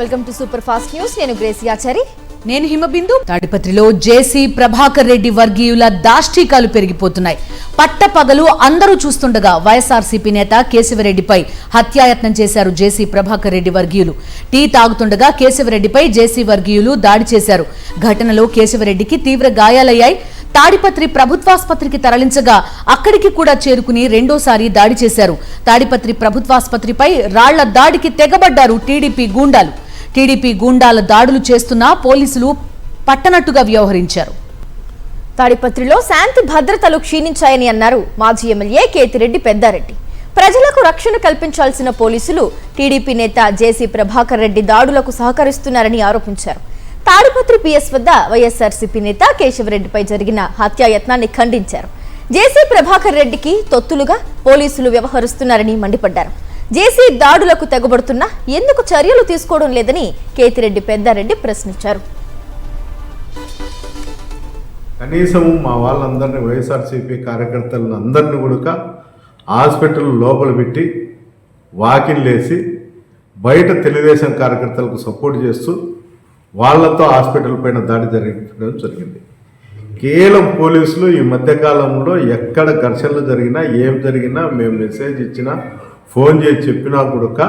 Welcome to super fast news. నేను Gracy Achari. నేను హిమబిందు. తాడిపత్రిలో జేసీ ప్రభాకర్ రెడ్డి వర్గీయుల దాష్టీకాలు పెరిగిపోతున్నాయి. పట్టపగలు అందరూ చూస్తుండగా వైఎస్ఆర్సీపీ నేత కేశవరెడ్డిపై హత్యాయత్నం చేశారు జేసీ ప్రభాకర్ రెడ్డి వర్గీయులు. టీ తాగుతుండగా కేశవరెడ్డిపై జేసీ వర్గీయులు దాడి చేశారు. ఘటనలో కేశవరెడ్డికి తీవ్ర గాయాలయ్యాయి. తాడిపత్రి ప్రభుత్వాసుపత్రికి తరలించగా అక్కడికి కూడా చేరుకుని రెండోసారి దాడి చేశారు. తాడిపత్రి ప్రభుత్వాసుపత్రిపై రాళ్ల దాడికి తెగబడ్డారు టీడీపీ గూండాల దాడులు చేస్తున్నా పోలీసులు పట్టనట్టుగా వ్యవహరించారు. తాడిపత్రిలో శాంతి భద్రతలు క్షీణించాయని అన్నారు మాజీ ఎమ్మెల్యే కేతిరెడ్డి పెద్దారెడ్డి. ప్రజలకు రక్షణ కల్పించాల్సిన పోలీసులు టీడీపీ నేత జేసీ ప్రభాకర్ రెడ్డి దాడులకు సహకరిస్తున్నారని ఆరోపించారు. తాడిపత్రి పిఎస్ వద్ద వైఎస్ఆర్సీపీ నేత కేశవరెడ్డిపై జరిగిన హత్యాయత్నాన్ని ఖండించారు. జేసీ ప్రభాకర్ రెడ్డికి తొత్తులుగా పోలీసులు వ్యవహరిస్తున్నారని మండిపడ్డారు. జేసీ దాడులకు తెగబడుతున్నా ఎందుకు చర్యలు తీసుకోవడం లేదని కేతిరెడ్డి పెద్దారెడ్డి ప్రశ్నించారు. కనీసం మా వాళ్ళందరినీ వైఎస్ఆర్సీపీ కార్యకర్తలను అందరినీ కూడా హాస్పిటల్ లోపల పెట్టి వాకిన్లేసి బయట తెలుగుదేశం కార్యకర్తలకు సపోర్ట్ చేస్తూ వాళ్లతో హాస్పిటల్ పైన దాడి జరిగింది. కేవలం పోలీసులు ఈ మధ్యకాలంలో ఎక్కడ ఘర్షణలు జరిగినా ఏం జరిగినా మేము మెసేజ్ ఇచ్చినా ఫోన్ చేసి చెప్పినా కూడా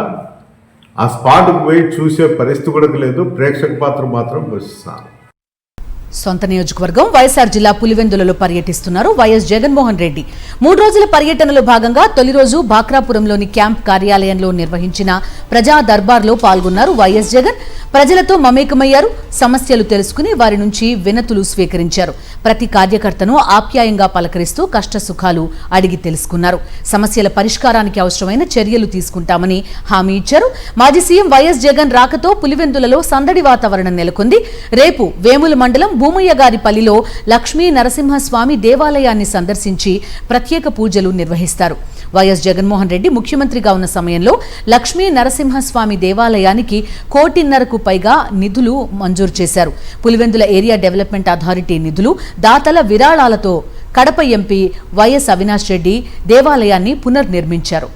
ఆ స్పాట్కు పోయి చూసే పరిస్థితి కూడా లేదు. ప్రేక్షక పాత్ర మాత్రం వస్తున్నారు. సొంత నియోజకవర్గం వైఎస్ఆర్ జిల్లా పులివెందులలో పర్యటిస్తున్నారు వైఎస్ జగన్మోహన్ రెడ్డి. 3 రోజుల పర్యటనలో భాగంగా తొలి రోజు బాక్రాపురంలోని క్యాంప్ కార్యాలయంలో నిర్వహించిన ప్రజా దర్బార్లో పాల్గొన్నారు వైఎస్ జగన్. ప్రజలతో మమేకమయ్యారు. సమస్యలు తెలుసుకుని వారి నుంచి వినతులు స్వీకరించారు. ప్రతి కార్యకర్తను ఆప్యాయంగా పలకరిస్తూ కష్టసుఖాలు అడిగి తెలుసుకున్నారు. సమస్యల పరిష్కారానికి అవసరమైన చర్యలు తీసుకుంటామని హామీ ఇచ్చారు. మాజీ సీఎం వైఎస్ జగన్ రాకతో పులివెందులలో సందడి వాతావరణం నెలకొంది. రేపు వేముల మండలం భూమయ్యగారిపల్లిలో లక్ష్మీ నరసింహస్వామి దేవాలయాన్ని సందర్శించి ప్రత్యేక పూజలు నిర్వహిస్తారు. వైఎస్ జగన్మోహన్ రెడ్డి ముఖ్యమంత్రిగా ఉన్న సమయంలో లక్ష్మీ నరసింహస్వామి దేవాలయానికి 1.5 కోటికి పైగా నిధులు మంజూరు చేశారు. పులివెందుల ఏరియా డెవలప్మెంట్ అథారిటీ నిధులు, దాతల విరాళాలతో కడప ఎంపీ వైఎస్ అవినాష్ రెడ్డి దేవాలయాన్ని పునర్నిర్మించారు.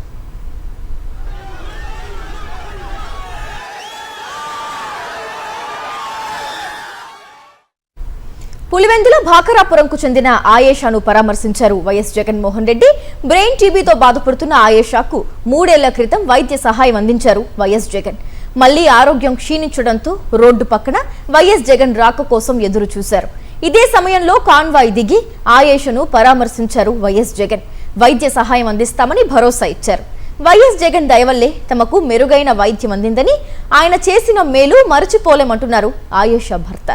పులివెందుల భాకరాపురంకు చెందిన ఆయేషాను పరామర్శించారు వైఎస్ జగన్మోహన్ రెడ్డి. బ్రెయిన్ టీబీతో బాధపడుతున్న ఆయేషాకు 3 ఏళ్ల క్రితం వైద్య సహాయం అందించారు వైఎస్ జగన్. మళ్లీ ఆరోగ్యం క్షీణించడంతో రోడ్డు పక్కన వైఎస్ జగన్ రాక కోసం ఎదురు చూశారు. ఇదే సమయంలో కాన్వాయ్ దిగి ఆయేషాను పరామర్శించారు వైఎస్ జగన్. వైద్య సహాయం అందిస్తామని భరోసా ఇచ్చారు. వైఎస్ జగన్ దయవల్లే తమకు మెరుగైన వైద్యం అందిందని, ఆయన చేసిన మేలు మరచిపోలేమంటున్నారు ఆయేషా భర్త.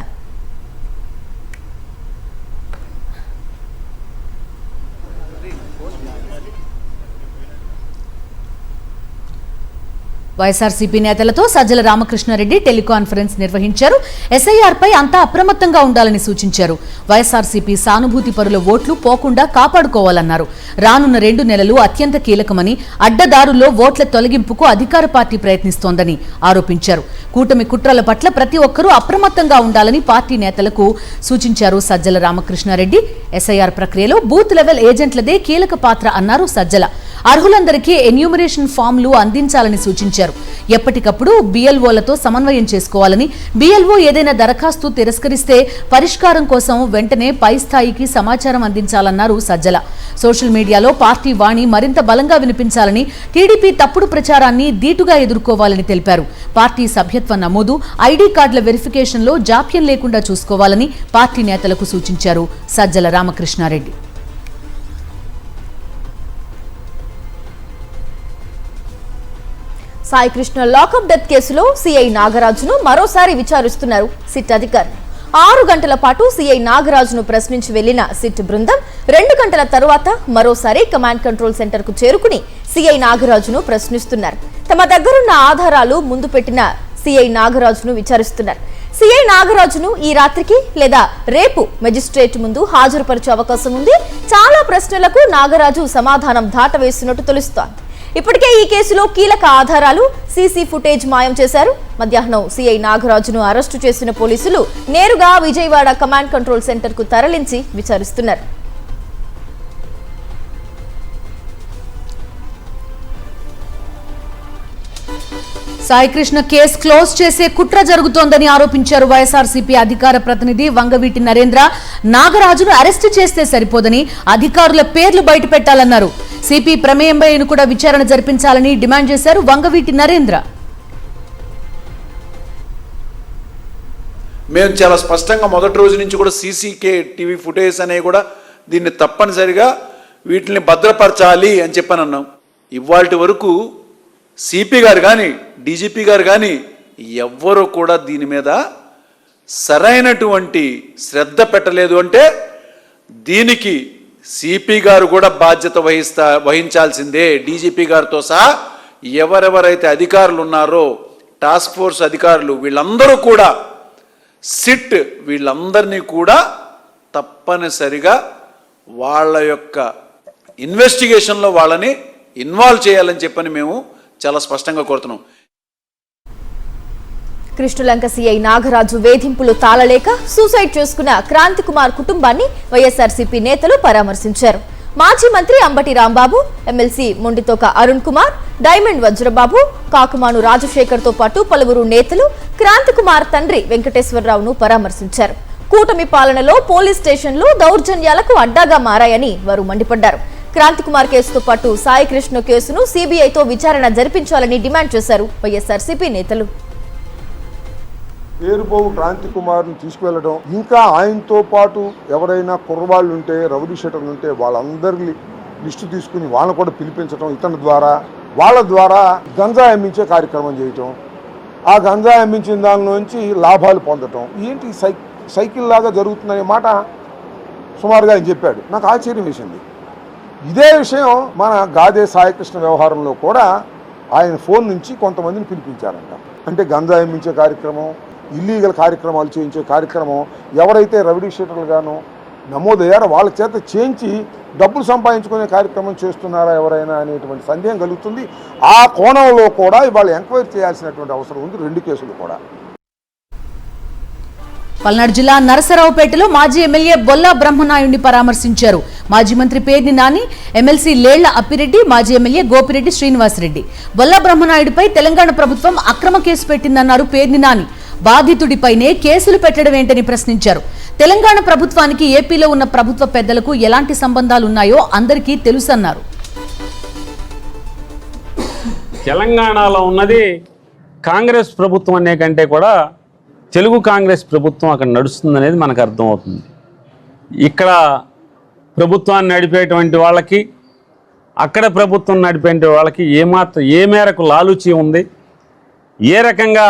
వైఎస్ఆర్సీపీ నేతలతో సజ్జల రామకృష్ణారెడ్డి టెలికాన్ఫరెన్స్ నిర్వహించారు. ఎస్ఐఆర్ పై అంతా అప్రమత్తంగా ఉండాలని సూచించారు. వైఎస్ఆర్సీపీ సానుభూతి పరుల ఓట్లు పోకుండా కాపాడుకోవాలన్నారు. రానున్న 2 నెలలు అత్యంత కీలకమని, అడ్డదారుల్లో ఓట్ల తొలగింపుకు అధికార పార్టీ ప్రయత్నిస్తోందని ఆరోపించారు. కూటమి కుట్రల పట్ల ప్రతి ఒక్కరూ అప్రమత్తంగా ఉండాలని పార్టీ నేతలకు సూచించారు సజ్జల రామకృష్ణారెడ్డి. ఎస్ఐఆర్ ప్రక్రియలో బూత్ లెవెల్ ఏజెంట్లదే కీలక పాత్ర అన్నారు సజ్జల. అర్హులందరికీ ఎన్యూమరేషన్ ఫామ్లు అందించాలని సూచించారు. ఎప్పటికప్పుడు బిఎల్ఓలతో సమన్వయం చేసుకోవాలని, బిఎల్ఓ ఏదైనా దరఖాస్తు తిరస్కరిస్తే పరిష్కారం కోసం వెంటనే పై స్థాయికి సమాచారం అందించాలన్నారు సజ్జల. సోషల్ మీడియాలో పార్టీ వాణి మరింత బలంగా వినిపించాలని, టీడీపీ తప్పుడు ప్రచారాన్ని ధీటుగా ఎదుర్కోవాలని తెలిపారు. పార్టీ సభ్యత్వ నమోదు, ఐడీ కార్డుల వెరిఫికేషన్లో జాప్యం లేకుండా చూసుకోవాలని పార్టీ నేతలకు సూచించారు సజ్జల రామకృష్ణారెడ్డి. సాయికృష్ణ లాకప్ డెత్ కేసులో సిఐ నాగరాజును మరోసారి విచారిస్తున్నారు సిట్ అధికారులు. 6 గంటల పాటు సిఐ నాగరాజును ప్రశ్నించి వెళ్లిన సిట్ బృందం 2 గంటల తరువాత మరోసారి కమాండ్ కంట్రోల్ సెంటర్ కు చేరుకుని సిఐ నాగరాజును ప్రశ్నిస్తున్నారు. తమ దగ్గరున్న ఆధారాలు ముందు పెట్టిన సిఐ నాగరాజును విచారిస్తున్నారు. సిఐ నాగరాజును ఈ రాత్రికి లేదా రేపు మెజిస్ట్రేట్ ముందు హాజరుపరిచే అవకాశం ఉంది. చాలా ప్రశ్నలకు నాగరాజు సమాధానం దాటవేస్తున్నట్టు తెలుస్తోంది. ఇప్పటికే ఈ కేసులో కీలక ఆధారాలు, సీసీ ఫుటేజ్ మాయం చేశారు. మధ్యాహ్నం సిఐ నాగరాజును అరెస్టు చేసిన పోలీసులు నేరుగా విజయవాడ కమాండ్ కంట్రోల్ సెంటర్ కు తరలించి విచారిస్తున్నారు. సాయికృష్ణ కేసు క్లోజ్ చేసే కుట్ర జరుగుతోందని ఆరోపించారు వైఎస్ఆర్సీపీ అధికార ప్రతినిధి వంగవీటి నరేంద్ర. నాగరాజును అరెస్టు చేస్తే సరిపోదని అధికారుల పేర్లు బయటపెట్టాలన్నారు. సిపి ప్రమేయంపైన కూడా విచారణ జరిపించాలని డిమాండ్ చేశారు వంగవీటి నరేంద్ర. మేము చాలా స్పష్టంగా మొదటి రోజు నుంచి కూడా సీసీకే టీవీ ఫుటేజ్ అనేవి కూడా దీన్ని తప్పనిసరిగా వీటిని భద్రపరచాలి అని చెప్పని అన్నాం. ఇవాళ వరకు సిపి గారు కానీ డీజీపీ గారు కానీ ఎవ్వరూ కూడా దీని మీద సరైనటువంటి శ్రద్ధ పెట్టలేదు. అంటే దీనికి సిపి గారు కూడా బాధ్యత వహించాల్సిందే. డీజీపీ గారితో సహా ఎవరెవరైతే అధికారులు ఉన్నారో టాస్క్ ఫోర్స్ అధికారులు వీళ్ళందరూ కూడా సిట్ వీళ్ళందరినీ కూడా తప్పనిసరిగా వాళ్ళ యొక్క ఇన్వెస్టిగేషన్లో వాళ్ళని ఇన్వాల్వ్ చేయాలని చెప్పని మేము చాలా స్పష్టంగా కోరుతున్నాం. కృష్ణలంక సీఐ నాగరాజు వేధింపులు తాళలేక సూసైడ్ చేసుకున్న క్రాంతి కుమార్ కుటుంబాన్ని వైఎస్ఆర్సీపీ నేతలు పరామర్శించారు. మాజీ మంత్రి అంబటి రాంబాబు, ఎమ్మెల్సీ మొండితోక అరుణ్ కుమార్, డైమండ్ వజ్రబాబు, కాకుమాను రాజశేఖర్ తో పాటు పలువురు నేతలు క్రాంతి కుమార్ తండ్రి వెంకటేశ్వరరావును పరామర్శించారు. కూటమి పాలనలో పోలీస్ స్టేషన్లు దౌర్జన్యాలకు అడ్డాగా మారాయని వారు మండిపడ్డారు. క్రాంతి కుమార్ కేసుతో పాటు సాయికృష్ణ కేసును సిబిఐతో విచారణ జరిపించాలని డిమాండ్ చేశారు వైఎస్ఆర్సీపీ నేతలు. పేరుపోవు క్రాంతి కుమార్ని తీసుకువెళ్ళడం, ఇంకా ఆయనతో పాటు ఎవరైనా కుర్రవాళ్ళు ఉంటే, రౌడీ షీటర్లు ఉంటే వాళ్ళందరి లిస్టు తీసుకుని వాళ్ళని కూడా పిలిపించడం, ఇతని ద్వారా వాళ్ళ ద్వారా గంజా అమ్మించే కార్యక్రమం చేయటం, ఆ గంజా అమ్మించిన దానిలోంచి లాభాలు పొందటం, ఏంటి సైకిల్ లాగా జరుగుతుందనే మాట సుమారుగా ఆయన చెప్పాడు. నాకు ఆశ్చర్యం వేసింది. ఇదే విషయం మన గాదే సాయికృష్ణ వ్యవహారంలో కూడా ఆయన ఫోన్ నుంచి కొంతమందిని పిలిపించారంట. అంటే గంజా అమ్మించే కార్యక్రమం, ఇల్లీగల్ కార్యక్రమాలు చేయించే కార్యక్రమం, ఎవరైతే రౌడీ షీటర్లుగానో నమోదయ్యారో వాళ్ళ చేత చేయించి డబ్బులు సంపాదించుకునే కార్యక్రమం చేస్తున్నారా ఎవరైనా అనేటువంటి సందేహం కలుగుతుంది. ఆ కోణంలో కూడా ఇవాళ ఎంక్వైరీ చేయాల్సినటువంటి అవసరం ఉంది. 2 కేసులు కూడా. పల్నాడు జిల్లా నరసరావుపేటలో మాజీ ఎమ్మెల్యే బొల్లా బ్రహ్మనాయుడిని పరామర్శించారు. మాజీ మంత్రి పేర్ని నాని, ఎమ్మెల్సీ లేళ్ల అప్పిరెడ్డి, మాజీ ఎమ్మెల్యే గోపిరెడ్డి శ్రీనివాసరెడ్డి. బొల్లా బ్రహ్మనాయుడిపై తెలంగాణ ప్రభుత్వం అక్రమ కేసు పెట్టిందన్నారు పేర్ని నాని. బాధితుడిపైనే కేసులు పెట్టడం ఏంటని ప్రశ్నించారు. తెలంగాణ ప్రభుత్వానికి ఏపీలో ఉన్న ప్రభుత్వ పెద్దలకు ఎలాంటి సంబంధాలున్నాయో అందరికీ తెలుసన్నారు. తెలంగాణలో ఉన్నది కాంగ్రెస్ ప్రభుత్వం అనే కంటే కూడా తెలుగు కాంగ్రెస్ ప్రభుత్వం అక్కడ నడుస్తుందనేది మనకు అర్థమవుతుంది. ఇక్కడ ప్రభుత్వాన్ని నడిపేటువంటి వాళ్ళకి, అక్కడ ప్రభుత్వం నడిపే వాళ్ళకి ఏ మేరకు లాలూచి ఉంది, ఏ రకంగా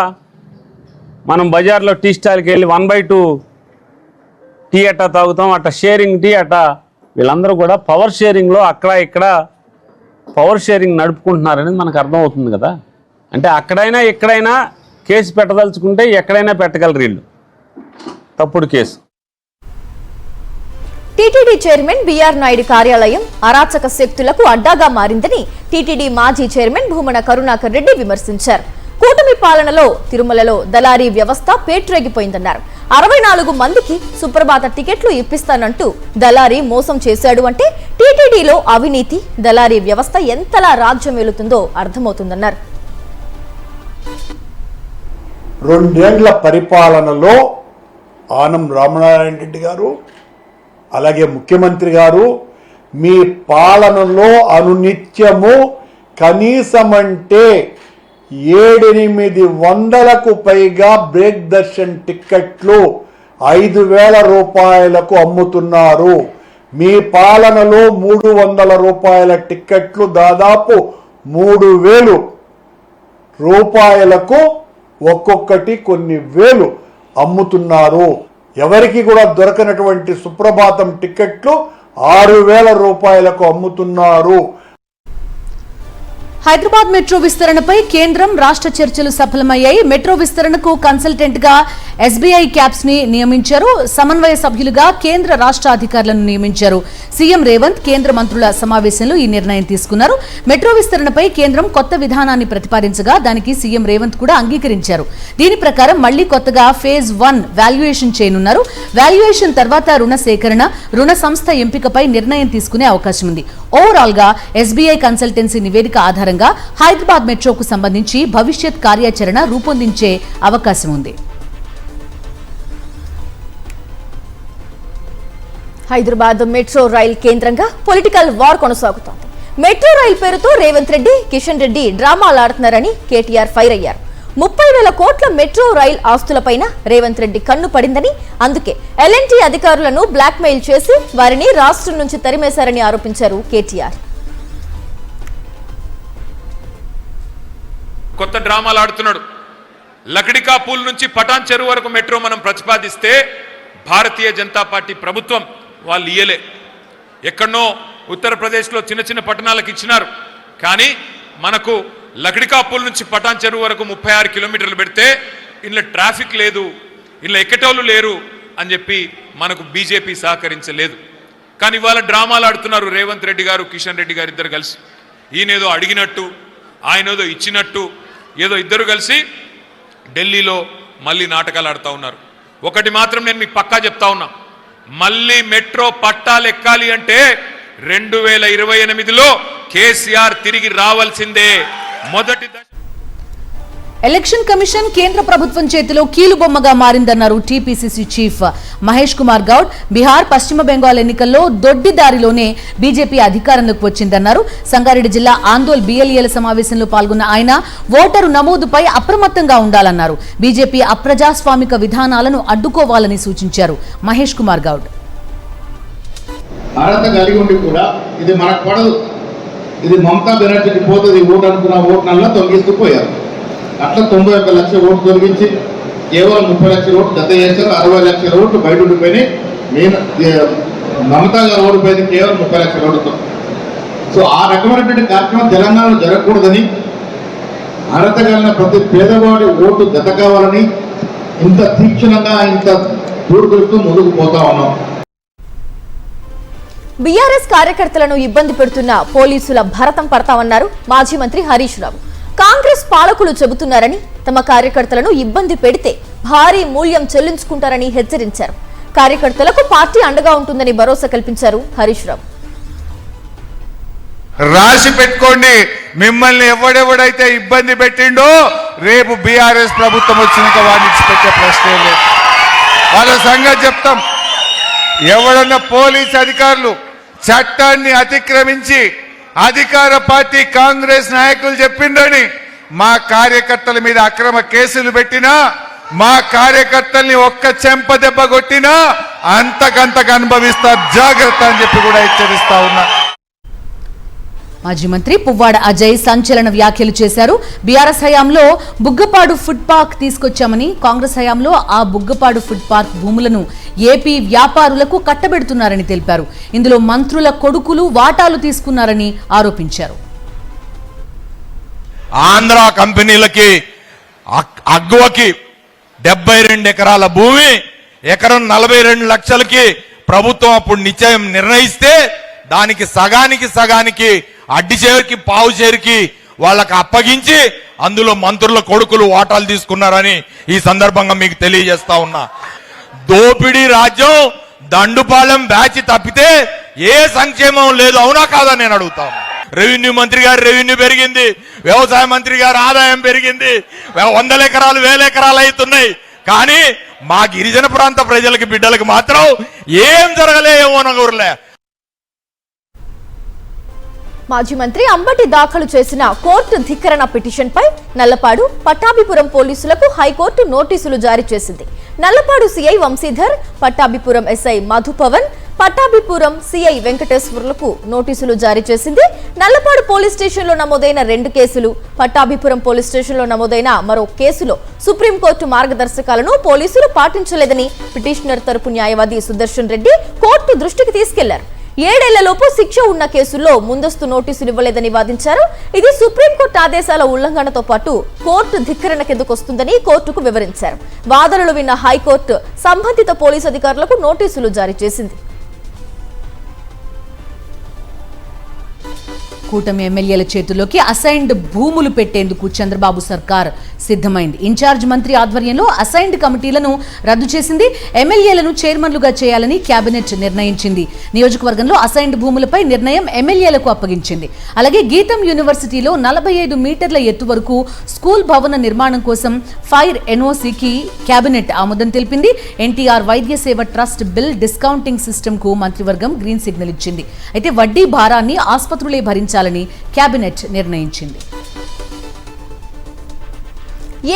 మనం బజార్లో టీ స్టాల్కి వెళ్ళి 1/2 టీ అట్టా తాగుతాం, అట్ట షేరింగ్ టీ అట్టా వీళ్ళందరూ కూడా పవర్ షేరింగ్లో అక్కడ ఇక్కడ పవర్ షేరింగ్ నడుపుకుంటున్నారనేది మనకు అర్థమవుతుంది కదా. అంటే అక్కడైనా ఎక్కడైనా కేసు పెట్టదలుచుకుంటే ఎక్కడైనా పెట్టగలరు వీళ్ళు. తప్పుడు case. TTD chairman BR Naidu కార్యాలయం అరాచక శక్తులకు అడ్డాగా మారిందని టీటీడీ మాజీ చైర్మన్ భూమన కరుణాకర్ రెడ్డి విమర్శించారు. కూటమి పాలనలో తిరుమలలో దళారీ వ్యవస్థ పేట్రేగిపోయిందన్నారు. 64 మందికి సుప్రభాత టికెట్లు ఇప్పిస్తానంటూ దళారీ మోసం చేశాడు అంటే టీటీడీలో అవినీతి, దళారీ వ్యవస్థ ఎంతలా రాజ్యం వెళుతుందో అర్థమవుతుందన్నారు. 2 ఏళ్ల పరిపాలనలో ఆనం రామనారాయణ రెడ్డి గారు అలాగే ముఖ్యమంత్రి గారు మీ పాలనలో అనునిత్యము కనీసమంటే 700-800కు పైగా బ్రేక్ దర్శన్ టిక్కెట్లు 5,000 రూపాయలకు అమ్ముతున్నారు. మీ పాలనలో 300 రూపాయల టిక్కెట్లు దాదాపు 3,000 రూపాయలకు ఒక్కొక్కటి కొన్ని వేలు అమ్ముతున్నారు. ఎవరికి కూడా దొరకనటువంటి సుప్రభాతం టిక్కెట్లు 6,000 రూపాయలకు అమ్ముతున్నారు. హైదరాబాద్ మెట్రో విస్తరణపై కేంద్రం రాష్ట్ర చర్చలు సఫలమయ్యాయి. మెట్రో విస్తరణకు కన్సల్టెంట్ గా ఎస్బీఐ క్యాప్స్ ని నియమించారు. సమన్వయ సభ్యులుగా కేంద్ర రాష్ట్ర అధికారులను నియమించారు. సీఎం రేవంత్ కేంద్ర మంత్రుల సమావేశంలో ఈ నిర్ణయం తీసుకున్నారు. మెట్రో విస్తరణపై కేంద్రం కొత్త విధానాన్ని ప్రతిపాదించగా దానికి సీఎం రేవంత్ కూడా అంగీకరించారు. దీని ప్రకారం మళ్లీ కొత్తగా ఫేజ్ 1 వాల్యుయేషన్ చేయనున్నారు. వాల్యుయేషన్ తర్వాత రుణ సేకరణ, రుణ సంస్థ ఎంపికపై నిర్ణయం తీసుకునే అవకాశం ఉంది. ఓవరాల్ గా ఎస్బీఐ కన్సల్టెన్సీ నివేదిక ఆధారంగా ఆధారంగా హైదరాబాద్ మెట్రోకు సంబంధించి భవిష్యత్ కార్యాచరణ రూపొందించే అవకాశం ఉంది. హైదరాబాద్ మెట్రో రైల్ కేంద్రంగా పొలిటికల్ వార్ కొనసాగుతోంది. మెట్రో రైల్ పేరుతో రేవంత్ రెడ్డి, కిషన్ రెడ్డి డ్రామాలాడుతున్నారని కేటీఆర్ ఫైర్ అయ్యారు. 30,000 కోట్ల మెట్రో రైల్ ఆస్తులపైన రేవంత్ రెడ్డి కన్ను పడిందని, అందుకే ఎల్ఎన్టీ అధికారులను బ్లాక్మెయిల్ చేసి వారిని రాష్ట్రం నుంచి తరిమేశారని ఆరోపించారు కేటీఆర్. కొత్త డ్రామాలు ఆడుతున్నాడు. లకడికా పూల్ నుంచి పటాన్ చెరువు వరకు మెట్రో మనం ప్రతిపాదిస్తే భారతీయ జనతా పార్టీ ప్రభుత్వం వాళ్ళు ఇయ్యలే. ఎక్కడనో ఉత్తరప్రదేశ్లో చిన్న చిన్న పట్టణాలకు ఇచ్చినారు. కానీ మనకు లకడికా పూల్ నుంచి పటాన్ చెరువు వరకు 36 కిలోమీటర్లు పెడితే ఇంట్లో ట్రాఫిక్ లేదు, ఇంట్లో ఎక్కటోళ్ళు లేరు అని చెప్పి మనకు బీజేపీ సహకరించలేదు. కానీ ఇవాళ డ్రామాలు ఆడుతున్నారు రేవంత్ రెడ్డి గారు, కిషన్ రెడ్డి గారు ఇద్దరు కలిసి. ఈయనేదో అడిగినట్టు, ఆయనేదో ఇచ్చినట్టు, ఏదో ఇద్దరు కలిసి ఢిల్లీలో మళ్ళీ నాటకాలు ఆడుతూ ఉన్నారు. ఒకటి మాత్రం నేను మీకు పక్కా చెప్తా ఉన్నా, మళ్ళీ మెట్రో పట్టాలు ఎక్కాలి అంటే 2028లో కేసీఆర్ తిరిగి రావాల్సిందే. మొదటి దశ ఎలక్షన్ కమిషన్ కేంద్ర ప్రభుత్వం చేతిలో కీలుబొమ్మగా మారిందన్నారు టీపీసీసీ చీఫ్ మహేష్ కుమార్ గౌడ్. బీహార్, పశ్చిమ బెంగాల్ ఎన్నికల్లో దొడ్డిదారిలోనే బీజేపీ అధికారంలోకి వచ్చిందన్నారు. సంగారెడ్డి జిల్లా ఆందోళ్ బీఎల్ఏల సమావేశంలో పాల్గొన్న ఆయన ఓటరు నమోదుపై అప్రమత్తంగా ఉండాలన్నారు. బీజేపీ అప్రజాస్వామిక విధానాలను అడ్డుకోవాలని సూచించారు మహేష్ కుమార్ గౌడ్. అర్హత కలిగి ఉండి కూడా ఇది మనకు పడదు, ఇది మమతా బెనర్జీకి పోతుంది ఓటు అనుకున్న ఓటునల్లా తొలగిస్తూ పోయారు. అట్లా 91 లక్షల ఓట్లు తొలగించి కేవలం 30 లక్షల ఓట్లు జత చేశారు. 60 లక్షల ఓట్లు బయట ఉండిపోయినాయి. నేను మమతా గారు ఓడిపోయింది కేవలం 30 లక్షల ఓటుతో. సో ఆ రకమైనటువంటి కార్యక్రమం తెలంగాణలో జరగకూడదని, అర్హత కలిగిన ప్రతి పేదవాడి ఓటు జత కావాలని ఇంత తీక్షణంగా ఇంత దూరుతూ ముందుకు పోతా ఉన్నాం. బీఆర్ఎస్ కార్యకర్తలను ఇబ్బంది పెడుతున్న పోలీసుల భరతం పడతామన్నారు మాజీ మంత్రి హరీష్ రావు. కాంగ్రెస్ పాలకులు చెబుతున్నారని, తమ కార్యకర్తలను ఇబ్బంది పెడితే భారీ మూల్యం చెల్లించుకుంటారని హెచ్చరించారు. కార్యకర్తలకు పార్టీ అండగా ఉంటుందని భరోసా కల్పించారు హరీష్ రావు. రాసి పెట్టుకోండి, మిమ్మల్ని ఎవడెవడైతే ఇబ్బంది పెట్టిండో రేపు బీఆర్ఎస్ ప్రభుత్వం వచ్చినాక వాడిని పెట్టే ప్రశ్నే లేదు. వాళ్ళ సంగతి చెప్తాం. ఎవడన్నా పోలీస్ అధికారులు చట్టాన్ని అతిక్రమించి అధికార పార్టీ కాంగ్రెస్ నాయకులు చెప్పిండని మా కార్యకర్తల మీద అక్రమ కేసులు పెట్టినా, మా కార్యకర్తల్ని ఒక్క చెంప దెబ్బ కొట్టినా అంతకంతకు అనుభవిస్తారు, జాగ్రత్త అని చెప్పి కూడా హెచ్చరిస్తా ఉన్నా. మాజీ మంత్రి పువ్వాడ అజయ్ సంచలన వ్యాఖ్యలు చేశారు. బీఆర్ఎస్ హయాంలో బుగ్గపాడు ఫుడ్ పార్క్ తీసుకొచ్చామని, కాంగ్రెస్ హయాంలో ఆ బుగ్గపాడు ఫుడ్ పార్క్ భూములను ఏపీ వ్యాపారులకు కట్టబెడుతున్నారని తెలిపారు. ఇందులో మంత్రుల కొడుకులు వాటాలు తీసుకున్నారని ఆరోపించారు. ఆంధ్ర కంపెనీలకి అగ్వకి 72 ఎకరాల భూమి, ఎకరం 42 లక్షలకి ప్రభుత్వం అప్పుడు నిశ్చయం నిర్ణయిస్తే దానికి సగానికి అడ్డి చేరికి పావు చేరికి వాళ్ళకి అప్పగించి అందులో మంత్రుల కొడుకులు వాటాలు తీసుకున్నారని ఈ సందర్భంగా మీకు తెలియజేస్తా ఉన్నా. దోపిడీ రాజ్యం దండుపాలెం బ్యాచ్ తప్పితే ఏ సంక్షేమం లేదు, అవునా కాదా నేను అడుగుతాను. రెవెన్యూ మంత్రి గారు రెవెన్యూ పెరిగింది, వ్యవసాయ మంత్రి గారు ఆదాయం పెరిగింది, 100 ఎకరాలు 1000 ఎకరాలు అవుతున్నాయి. కానీ మా గిరిజన ప్రాంత ప్రజలకి బిడ్డలకు మాత్రం ఏం జరగలే, ఏమోనగూరలే. మాజీ మంత్రి అంబటి దాఖలు చేసిన కోర్టు ధిక్కరణ పిటిషన్పై నల్లపాడు, పట్టాభిపురం పోలీసులకు హైకోర్టు నోటీసులు జారీ చేసింది. Nallapadu CI Vamsidhar, Pattabhipuram SI Madhupavan, Pattabhipuram CI వెంకటేశ్వర్లకు నోటీసులు జారీ చేసింది. నల్లపాడు పోలీస్ స్టేషన్లో నమోదైన 2 కేసులు, పట్టాభిపురం పోలీస్ స్టేషన్లో నమోదైన మరో కేసులో సుప్రీంకోర్టు మార్గదర్శకాలను పోలీసులు పాటించలేదని పిటిషనర్ తరపు న్యాయవాది సుదర్శన్ రెడ్డి కోర్టు దృష్టికి తీసుకెళ్లారు. 7 ఏళ్లలోపు శిక్ష ఉన్న కేసుల్లో ముందస్తు నోటీసులు ఇవ్వలేదని వాదించారు. ఇది సుప్రీంకోర్టు ఆదేశాల ఉల్లంఘనతో పాటు కోర్టు ధిక్కరణ కిందకు వస్తుందని కోర్టుకు వివరించారు. వాదనలు విన్న హైకోర్టు సంబంధిత పోలీసు అధికారులకు నోటీసులు జారీ చేసింది. కూటమి ఎమ్మెల్యేల చేతుల్లోకి అసైన్డ్ భూములు పెట్టేందుకు చంద్రబాబు సర్కార్ సిద్ధమైంది. ఇన్ఛార్జ్ మంత్రి ఆధ్వర్యంలో అసైన్డ్ కమిటీలను రద్దు చేసింది. ఎమ్మెల్యేలను చైర్మన్లుగా చేయాలని కేబినెట్ నిర్ణయించింది. నియోజకవర్గంలో అసైన్డ్ భూములపై నిర్ణయం ఎమ్మెల్యేలకు అప్పగించింది. అలాగే గీతం యూనివర్సిటీలో 45 మీటర్ల ఎత్తు వరకు స్కూల్ భవన నిర్మాణం కోసం ఫైర్ ఎన్ఓసికి కేబినెట్ ఆమోదం తెలిపింది. ఎన్టీఆర్ వైద్య సేవ ట్రస్ట్ బిల్ డిస్కౌంటింగ్ సిస్టమ్ కు మంత్రివర్గం గ్రీన్ సిగ్నల్ ఇచ్చింది. అయితే వడ్డీ భారాన్ని ఆసుపత్రులే భరించాలని కేబినెట్ నిర్ణయించింది.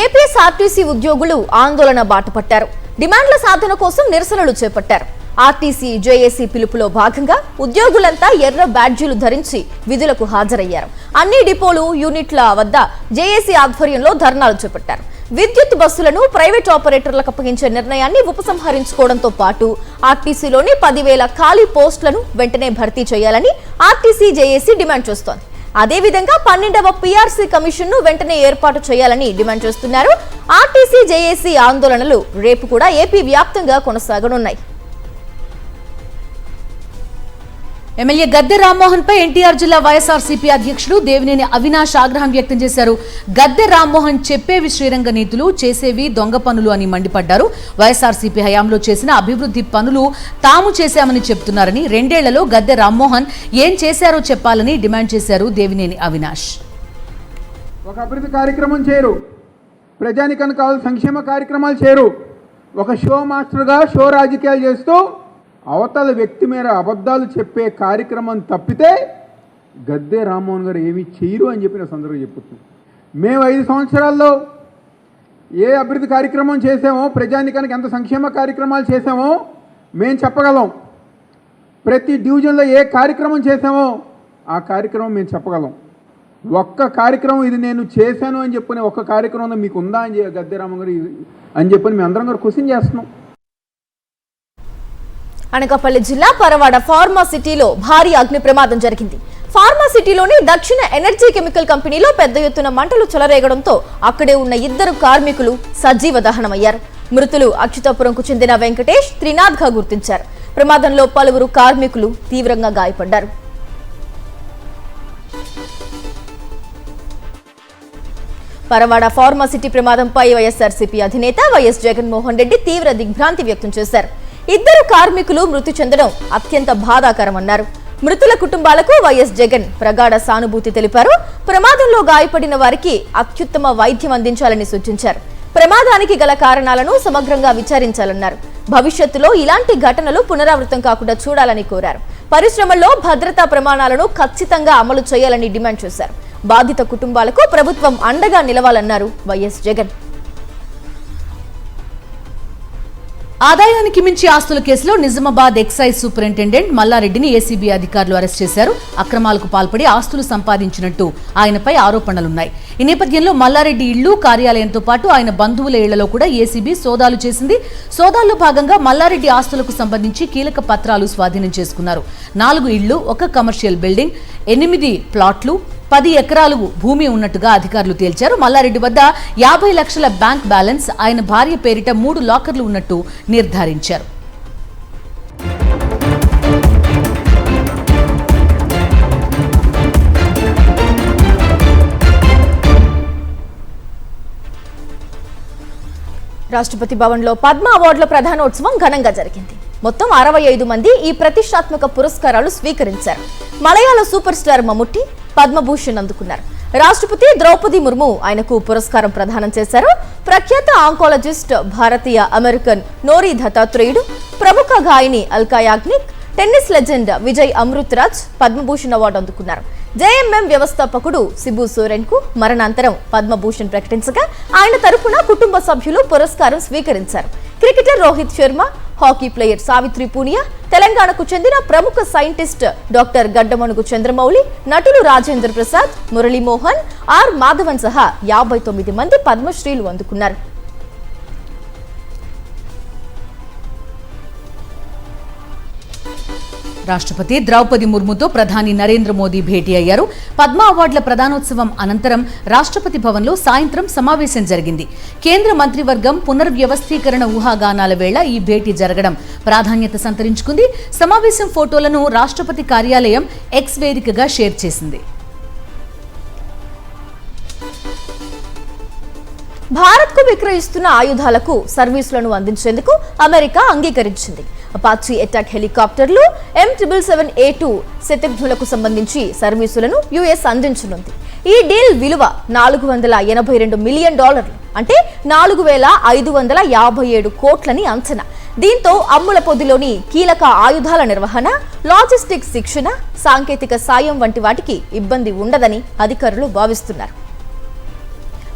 ఏపీఎస్ఆర్టీసీ ఉద్యోగులు ఆందోళన బాటపట్టారు. డిమాండ్ల సాధన కోసం నిరసనలు చేపట్టారు. ఆర్టీసీ జేఏసీ పిలుపులో భాగంగా ఉద్యోగులంతా ఎర్ర బ్యాడ్జీలు ధరించి విధులకు హాజరయ్యారు. అన్ని డిపోలు యూనిట్ల వద్ద జేఏసీ ఆధ్వర్యంలో ధర్నాలు చేపట్టారు. విద్యుత్ బస్సులను ప్రైవేట్ ఆపరేటర్లకు అప్పగించే నిర్ణయాన్ని ఉపసంహరించుకోవడంతో పాటు ఆర్టీసీలోని 10,000 ఖాళీ పోస్టులను వెంటనే భర్తీ చేయాలని ఆర్టీసీ జేఏసీ డిమాండ్ చేస్తోంది. అదేవిధంగా 12వ పీఆర్సీ కమిషన్ ను వెంటనే ఏర్పాటు చేయాలని డిమాండ్ చేస్తున్నారు. ఆర్టీసీ జేఏసీ ఆందోళనలు రేపు కూడా ఏపీ వ్యాప్తంగా కొనసాగనున్నాయి. ఎమ్మెల్యే గద్దె రామ్మోహన్ పై ఎన్టీఆర్ జిల్లా వైఎస్ఆర్సీపీ అధ్యక్షుడు దేవినేని అవినాష్ ఆగ్రహం వ్యక్తం చేశారు. గద్దె రామ్మోహన్ చెప్పేవి శ్రీరంగ నీతులు, చేసేవి దొంగ పనులు అని మండిపడ్డారు. వైఎస్ఆర్సీపీ హయాంలో చేసిన అభివృద్ధి పనులు తాము చేశామని చెప్తున్నారని, 2 ఏళ్లలో గద్దె రామ్మోహన్ ఏం చేశారో చెప్పాలని డిమాండ్ చేశారు దేవినేని అవినాష్. ఒక అభివృద్ధి కార్యక్రమం చేయరు, ప్రజానికానికి కావాల్సిన సంక్షేమ కార్యక్రమాలు చేయరు. ఒక షో మాస్టర్గా షో రాజకీయాలు చేస్తూ అవతల వ్యక్తి మీద అబద్ధాలు చెప్పే కార్యక్రమం తప్పితే గద్దె రామ్మోహన్ గారు ఏమీ చేయరు అని చెప్పిన సందర్భంగా చెప్పుతున్నాం. మేము 5 సంవత్సరాల్లో ఏ అభివృద్ధి కార్యక్రమం చేసామో, ప్రజానికానికి ఎంత సంక్షేమ కార్యక్రమాలు చేసామో మేము చెప్పగలం. ప్రతి డివిజన్లో ఏ కార్యక్రమం చేసామో ఆ కార్యక్రమం మేము చెప్పగలం. ఒక్క కార్యక్రమం ఇది నేను చేశాను అని చెప్పని ఒక్క కార్యక్రమం మీకు ఉందా అని గద్దె రామ్మోహన్ గారు అని చెప్పని మేము అందరం గారు క్వశ్చన్ చేస్తున్నాం. అనకాపల్లి జిల్లా పరవాడ ఫార్మాసిటీలో భారీ అగ్ని ప్రమాదం జరిగింది. ఫార్మాసిటీలోని దక్షిణ ఎనర్జీ కెమికల్ కంపెనీలో పెద్ద ఎత్తున మంటలు చెలరేగడంతో అక్కడే ఉన్న 2 కార్మికులు సజీవ దహనమయ్యారు. మృతులు అచ్యుతాపురంకు చెందిన వెంకటేష్, త్రినాథ్ గా గుర్తించారు. ప్రమాదంలో పలువురు కార్మికులు తీవ్రంగా గాయపడ్డారు. పరవాడ ఫార్మాసిటీ ప్రమాదంపై వైఎస్ఆర్సీపీ అధినేత వైఎస్ జగన్మోహన్ రెడ్డి తీవ్ర దిగ్భ్రాంతి వ్యక్తం చేశారు. 2 కార్మికులు మృతి చెందడం అత్యంత బాధాకరమన్నారు. మృతుల కుటుంబాలకు వైఎస్ జగన్ ప్రగాఢ సానుభూతి తెలిపారు. ప్రమాదంలో గాయపడిన వారికి అత్యుత్తమ వైద్యం అందించాలని సూచించారు. ప్రమాదానికి గల కారణాలను సమగ్రంగా విచారించాలన్నారు. భవిష్యత్తులో ఇలాంటి ఘటనలు పునరావృతం కాకుండా చూడాలని కోరారు. పరిశ్రమల్లో భద్రతా ప్రమాణాలను ఖచ్చితంగా అమలు చేయాలని డిమాండ్ చేశారు. బాధిత కుటుంబాలకు ప్రభుత్వం అండగా నిలవాలన్నారు వైఎస్ జగన్. ఆదాయానికి మించి ఆస్తుల కేసులో నిజామాబాద్ ఎక్సైజ్ సూపరింటెండెంట్ మల్లారెడ్డిని ఏసీబీ అధికారులు అరెస్ట్ చేశారు. అక్రమాలకు పాల్పడి ఆస్తులు సంపాదించినట్టు ఆయనపై ఆరోపణలున్నాయి. ఈ నేపథ్యంలో మల్లారెడ్డి ఇళ్లు, కార్యాలయంతో పాటు ఆయన బంధువుల ఇళ్లలో కూడా ఏసీబీ సోదాలు చేసింది. సోదాల్లో భాగంగా మల్లారెడ్డి ఆస్తులకు సంబంధించి కీలక పత్రాలు స్వాధీనం చేసుకున్నారు. 4 ఇళ్లు, 1 కమర్షియల్ బిల్డింగ్, 8 ప్లాట్లు, 10 ఎకరాలు భూమి ఉన్నట్టుగా అధికారులు తేల్చారు. మల్లారెడ్డి వద్ద 50 లక్షల బ్యాంక్ బ్యాలెన్స్, ఆయన భార్య పేరిట 3 లాకర్లు ఉన్నట్టు నిర్ధారించారు. రాష్ట్రపతి భవన్లో పద్మ అవార్డుల ప్రధానోత్సవం ఘనంగా జరిగింది. మొత్తం 65 మంది ఈ ప్రతిష్టాత్మక పురస్కారాలు స్వీకరించారు. మలయాళ సూపర్ స్టార్ మమ్ముట్టి పద్మభూషణ్ అందుకున్నారు. రాష్ట్రపతి ద్రౌపది ముర్ము ఆయనకు పురస్కారం ప్రదానం చేశారు. ప్రఖ్యాత ఆంకాలజిస్ట్, భారతీయ అమెరికన్ నోరీ దత్తాత్రేయుడు, ప్రముఖ గాయని Alka Yagnik, tennis legend Vijay Amritraj Padma Bhushan award అందుకున్నారు. జేఎంఎం వ్యవస్థాపకుడు సిబు సోరెన్ కు మరణాంతరం పద్మభూషణ్ ప్రకటించగా ఆయన తరపున కుటుంబ సభ్యులు పురస్కారం స్వీకరించారు. Cricketer Rohit Sharma, hockey player Savitri Punia, తెలంగాణకు చెందిన ప్రముఖ సైంటిస్ట్ డాక్టర్ గడ్డమణుగు చంద్రమౌళి, నటులు రాజేంద్ర ప్రసాద్, మురళీమోహన్, ఆర్ మాధవన్ సహా 59 మంది పద్మశ్రీలు అందుకున్నారు. రాష్ట్రపతి ద్రౌపది ముర్ముతో ప్రధాని నరేంద్ర మోదీ భేటీ అయ్యారు. పద్మ అవార్డుల ప్రదానోత్సవం అనంతరం రాష్ట్రపతి భవన్లో సాయంత్రం సమావేశం జరిగింది. కేంద్ర మంత్రివర్గం పునర్వ్యవస్థీకరణ ఊహాగానాల వేళ ఈ భేటీ జరగడం ప్రాధాన్యత సంతరించుకుంది. సమావేశం ఫోటోలను రాష్ట్రపతి కార్యాలయం ఎక్స్ వేదికగా షేర్ చేసింది. భారత్కు విక్రయిస్తున్న ఆయుధాలకు సర్వీసులను అందించేందుకు అమెరికా అంగీకరించింది. అపాచీ అటాక్ హెలికాప్టర్లు M777A2 శతఘ్నులకు సంబంధించి సర్వీసులను యుఎస్ అందించనుంది. ఈ డీల్ విలువ $482 మిలియన్, అంటే 4,557 కోట్లని అంచనా. దీంతో అమ్ముల పొదిలోని కీలక ఆయుధాల నిర్వహణ, లాజిస్టిక్స్ శిక్షణ, సాంకేతిక సాయం వంటి వాటికి ఇబ్బంది ఉండదని అధికారులు భావిస్తున్నారు.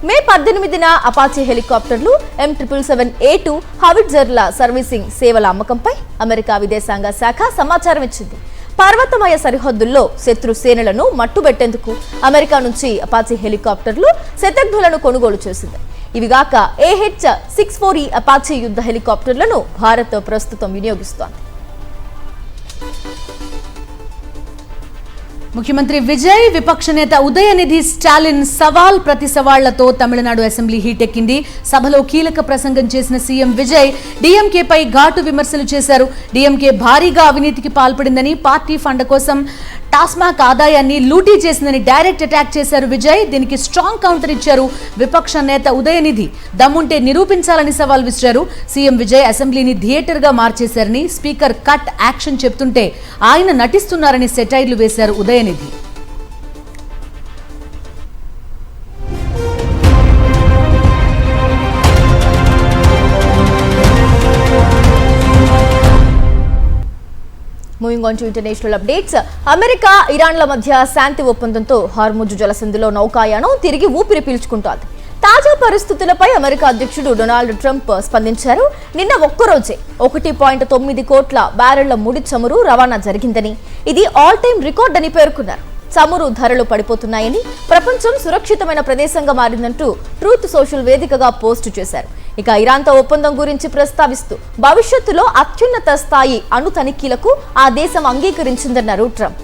మే 18న అపాచీ హెలికాప్టర్లు M777A2 హావిట్జర్ల సర్వీసింగ్ సేవల అమ్మకంపై అమెరికా విదేశాంగ శాఖ సమాచారం ఇచ్చింది. పర్వతమయ సరిహద్దుల్లో శత్రు సేనలను మట్టుబెట్టేందుకు అమెరికా నుంచి అపాచీ హెలికాప్టర్లు శతఘ్నులను కొనుగోలు చేసింది. ఇవిగాక AH-64E అపాచీ యుద్ధ హెలికాప్టర్లను భారత్ ప్రస్తుతం వినియోగిస్తోంది. ముఖ్యమంత్రి విజయ్, విపక్ష నేత ఉదయనిధి స్టాలిన్ సవాల్ ప్రతి సవాళ్లతో తమిళనాడు అసెంబ్లీ హీటెక్కింది. సభలో కీలక ప్రసంగం చేసిన సీఎం విజయ్ డీఎంకేపై ఘాటు విమర్శలు చేశారు. డీఎంకే భారీగా అవినీతికి పాల్పడిందని, పార్టీ ఫండ్ కోసం టాస్మాక్ ఆదాయాన్ని లూటీ చేసిందని డైరెక్ట్ అటాక్ చేశారు విజయ్. దీనికి స్ట్రాంగ్ కౌంటర్ ఇచ్చారు విపక్ష నేత ఉదయనిధి. దమ్ముంటే నిరూపించాలని సవాల్ విసిరారు. సీఎం విజయ్ అసెంబ్లీని థియేటర్గా మార్చేశారని, స్పీకర్ కట్ యాక్షన్ చెప్తుంటే ఆయన నటిస్తున్నారని సెటైర్లు వేశారు Udhayanidhi. Moving on to international updates. America, ఇరాన్ల మధ్య శాంతి ఒప్పందంతో హార్ముజ్ జలసంధిలో నౌకాయానం తిరిగి ఊపిరి పీల్చుకుంటోంది. తాజా పరిస్థితులపై అమెరికా అధ్యక్షుడు డొనాల్డ్ ట్రంప్ స్పందించారు. నిన్న ఒక్కరోజే 1.9 కోట్ల బ్యారెళ్ల ముడి చమురు రవాణా జరిగిందని, ఇది ఆల్ టైమ్ రికార్డ్ అని పేర్కొన్నారు. చమురు ధరలు పడిపోతున్నాయని, ప్రపంచం సురక్షితమైన ప్రదేశంగా మారిందంటూ ట్రూత్ సోషల్ వేదికగా పోస్టు చేశారు. ఇక ఇరాన్తో ఒప్పందం గురించి ప్రస్తావిస్తూ భవిష్యత్తులో అత్యున్నత స్థాయి అణు తనిఖీలకు ఆ దేశం అంగీకరించిందన్నారు ట్రంప్.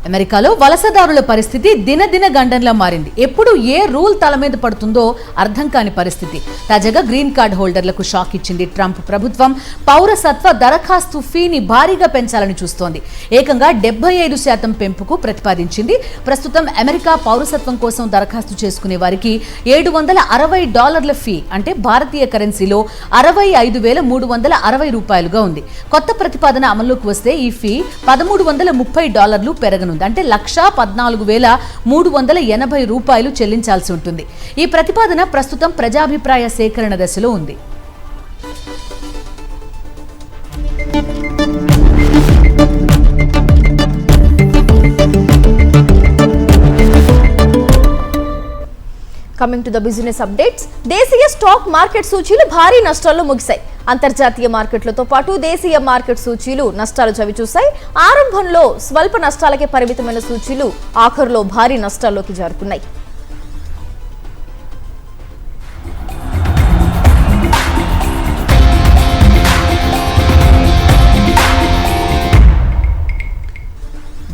అమెరికాలో వలసదారుల పరిస్థితి దినదిన గండంలా మారింది. ఎప్పుడు ఏ రూల్ తల మీద పడుతుందో అర్థం కాని పరిస్థితి. తాజాగా గ్రీన్ కార్డ్ హోల్డర్లకు షాక్ ఇచ్చింది ట్రంప్ ప్రభుత్వం. పౌరసత్వ దరఖాస్తు ఫీని భారీగా పెంచాలని చూస్తోంది. ఏకంగా 75% పెంపుకు ప్రతిపాదించింది. ప్రస్తుతం అమెరికా పౌరసత్వం కోసం దరఖాస్తు చేసుకునే వారికి $760 ఫీ, అంటే భారతీయ కరెన్సీలో 65,360 రూపాయలుగా ఉంది. కొత్త ప్రతిపాదన అమల్లోకి వస్తే ఈ ఫీ $1,330 పెరగనుంది. అంటే 1,14,380 రూపాయలు చెల్లించాల్సి ఉంటుంది. ఈ ప్రతిపాదన ప్రస్తుతం ప్రజాభిప్రాయ సేకరణ దశలో ఉంది. Coming to the business updates. దేశీయ స్టాక్ మార్కెట్ సూచీలు భారీ నష్టాల్లో ముగిశాయి. అంతర్జాతీయ మార్కెట్లతో పాటు దేశీయ మార్కెట్ సూచీలు నష్టాలు చవిచూశాయి. ఆరంభంలో స్వల్ప నష్టాలకే పరిమితమైన సూచీలు ఆఖరులో భారీ నష్టాల్లోకి జారుకున్నాయి.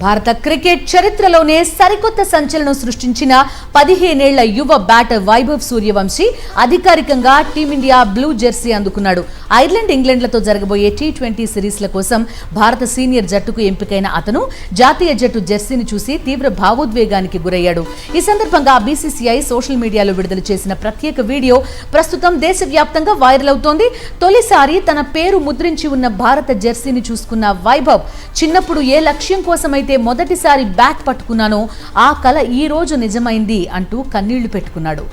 భారత క్రికెట్ చరిత్రలోనే సరికొత్త సంచలనం సృష్టించిన 15 ఏళ్ల యువ బ్యాటర్ వైభవ్ సూర్యవంశీ అధికారికంగా టీమిండియా బ్లూ జెర్సీ అందుకున్నాడు. ఐర్లాండ్, ఇంగ్లాండ్లతో జరగబోయే T20 సిరీస్ల కోసం భారత సీనియర్ జట్టుకు ఎంపికైన అతను జాతీయ జట్టు జెర్సీని చూసి తీవ్ర భావోద్వేగానికి గురయ్యాడు. ఈ సందర్భంగా BCCI సోషల్ మీడియాలో విడుదల చేసిన ప్రత్యేక వీడియో ప్రస్తుతం దేశవ్యాప్తంగా వైరల్ అవుతోంది. తొలిసారి తన పేరు ముద్రించి ఉన్న భారత జెర్సీని చూసుకున్న వైభవ్, చిన్నప్పుడు ఏ లక్ష్యం కోసమైతే మొదటిసారి బ్యాట్ పట్టుకున్నానో ఆ కల ఈ రోజు నిజమైంది అంటూ కన్నీళ్లు పెట్టుకున్నాడు.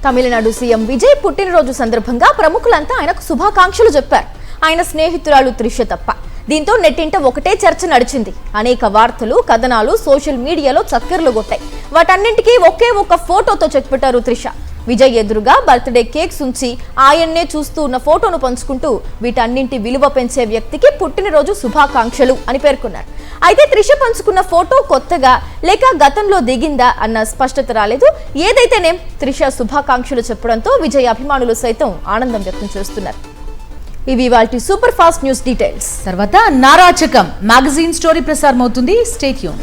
తమిళనాడు సీఎం విజయ్ పుట్టినరోజు సందర్భంగా ప్రముఖులంతా ఆయనకు శుభాకాంక్షలు చెప్పారు. ఆయన స్నేహితురాలు త్రిష తప్ప. దీంతో నెట్టింట ఒకటే చర్చ నడిచింది. అనేక వార్తలు, కథనాలు సోషల్ మీడియాలో చక్కర్లు కొట్టాయి. వాటన్నింటికీ ఒకే ఒక ఫోటోతో చెక్ పెట్టారు త్రిష. విజయ్ ఎదురుగా బర్త్డే కేక్స్ ఉంచి ఆయన్నే చూస్తూ ఉన్న ఫోటోను పంచుకుంటూ వీటన్నింటి విలువ పెంచే వ్యక్తికి పుట్టినరోజు శుభాకాంక్షలు అని పేర్కొన్నారు. అయితే త్రిష పంచుకున్న ఫోటో కొత్తగా లేక గతంలో దిగిందా అన్న స్పష్టత రాలేదు. ఏదైతేనేం త్రిష శుభాకాంక్షలు చెప్పడంతో విజయ్ అభిమానులు సైతం ఆనందం వ్యక్తం చేస్తున్నారు. ఇవి వాటి సూపర్ ఫాస్ట్ న్యూస్ డీటెయిల్స్. తర్వాత నారాచకం మ్యాగజైన్ స్టోరీ ప్రసారం అవుతుంది. Stay tune.